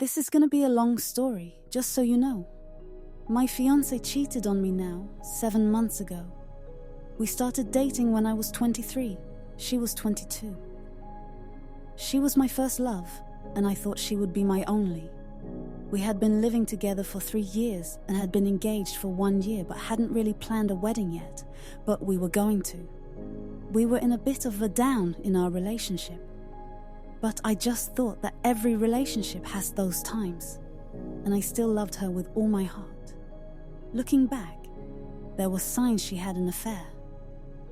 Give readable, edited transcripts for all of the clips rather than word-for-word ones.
This is gonna be a long story, just so you know. My fiancé cheated on me now, 7 months ago. We started dating when I was 23. She was 22. She was my first love, and I thought she would be my only. We had been living together for 3 years and had been engaged for 1 year but hadn't really planned a wedding yet, but we were going to. We were in a bit of a down in our relationship. But I just thought that every relationship has those times, and I still loved her with all my heart. Looking back, there were signs she had an affair,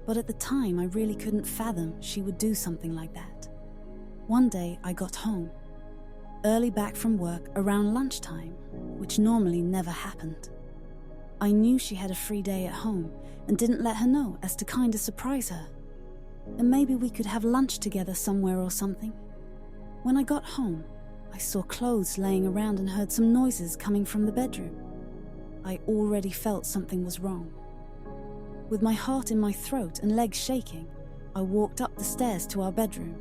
but at the time I really couldn't fathom she would do something like that. One day I got home, early back from work around lunchtime, which normally never happened. I knew she had a free day at home and didn't let her know as to kinda surprise her. And maybe we could have lunch together somewhere or something. When I got home, I saw clothes laying around and heard some noises coming from the bedroom. I already felt something was wrong. With my heart in my throat and legs shaking, I walked up the stairs to our bedroom.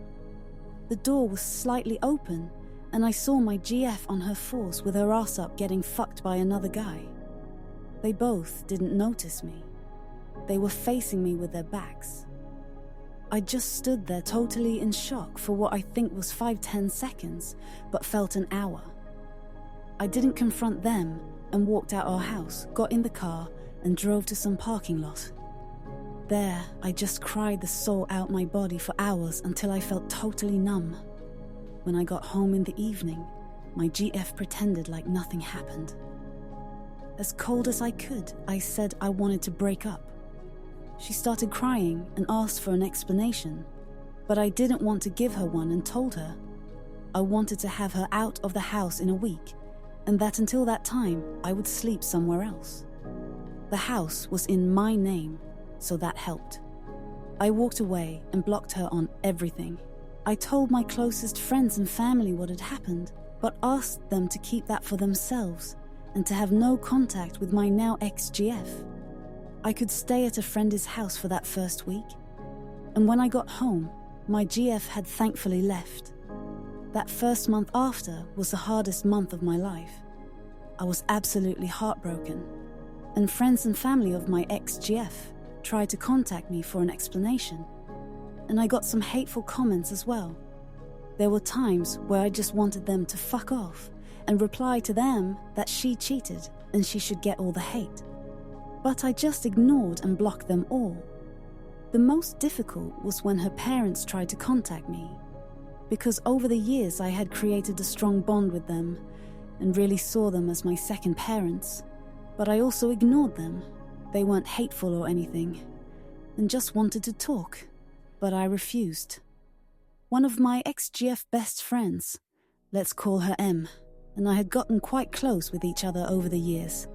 The door was slightly open, and I saw my GF on her force with her ass up getting fucked by another guy. They both didn't notice me. They were facing me with their backs. I just stood there totally in shock for what I think was 5-10 seconds, but felt an hour. I didn't confront them and walked out our house, got in the car, and drove to some parking lot. There, I just cried the soul out my body for hours until I felt totally numb. When I got home in the evening, my GF pretended like nothing happened. As cold as I could, I said I wanted to break up. She started crying and asked for an explanation, but I didn't want to give her one and told her I wanted to have her out of the house in a week, and that until that time I would sleep somewhere else. The house was in my name, so that helped. I walked away and blocked her on everything. I told my closest friends and family what had happened, but asked them to keep that for themselves and to have no contact with my now ex-GF. I could stay at a friend's house for that first week, and when I got home, my GF had thankfully left. That first month after was the hardest month of my life. I was absolutely heartbroken, and friends and family of my ex-GF tried to contact me for an explanation, and I got some hateful comments as well. There were times where I just wanted them to fuck off and reply to them that she cheated and she should get all the hate. But I just ignored and blocked them all. The most difficult was when her parents tried to contact me, because over the years I had created a strong bond with them and really saw them as my second parents, but I also ignored them. They weren't hateful or anything, and just wanted to talk, but I refused. One of my ex-GF best friends, let's call her M, and I had gotten quite close with each other over the years,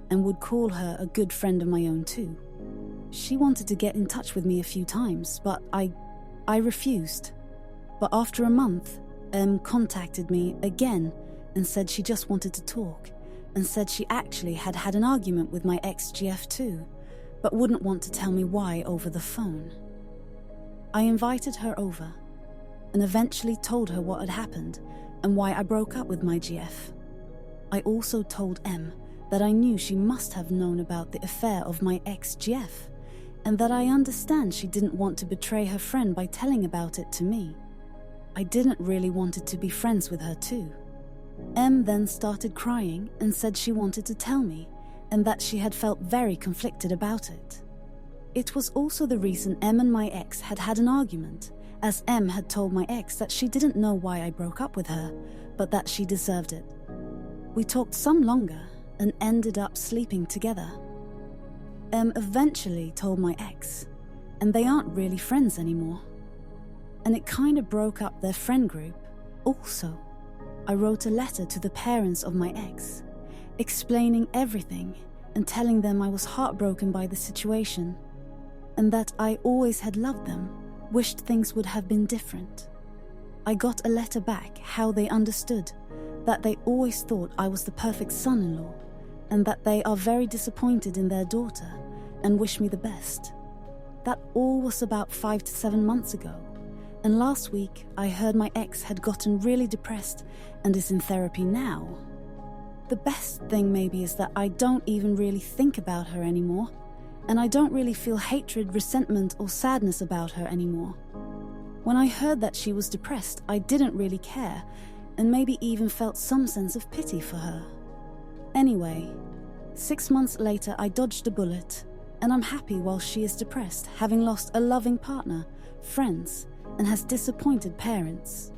and would call her a good friend of my own too. She wanted to get in touch with me a few times, but I refused. But after a month, M contacted me again and said she just wanted to talk, and said she actually had had an argument with my ex-GF too, but wouldn't want to tell me why over the phone. I invited her over, and eventually told her what had happened and why I broke up with my GF. I also told M that I knew she must have known about the affair of my ex-GF, and that I understand she didn't want to betray her friend by telling about it to me. I didn't really want to be friends with her too. M then started crying and said she wanted to tell me, and that she had felt very conflicted about it. It was also the reason M and my ex had had an argument, as M had told my ex that she didn't know why I broke up with her, but that she deserved it. We talked some longer and ended up sleeping together. M eventually told my ex, and they aren't really friends anymore. And it kind of broke up their friend group. Also, I wrote a letter to the parents of my ex, explaining everything and telling them I was heartbroken by the situation, and that I always had loved them, wished things would have been different. I got a letter back how they understood that they always thought I was the perfect son-in-law, and that they are very disappointed in their daughter and wish me the best. That all was about 5 to 7 months ago, And last week, I heard my ex had gotten really depressed and is in therapy now. The best thing maybe is that I don't even really think about her anymore, and I don't really feel hatred, resentment, or sadness about her anymore. When I heard that she was depressed, I didn't really care, and maybe even felt some sense of pity for her. Anyway, 6 months later I dodged a bullet, and I'm happy while she is depressed, having lost a loving partner, friends, and has disappointed parents.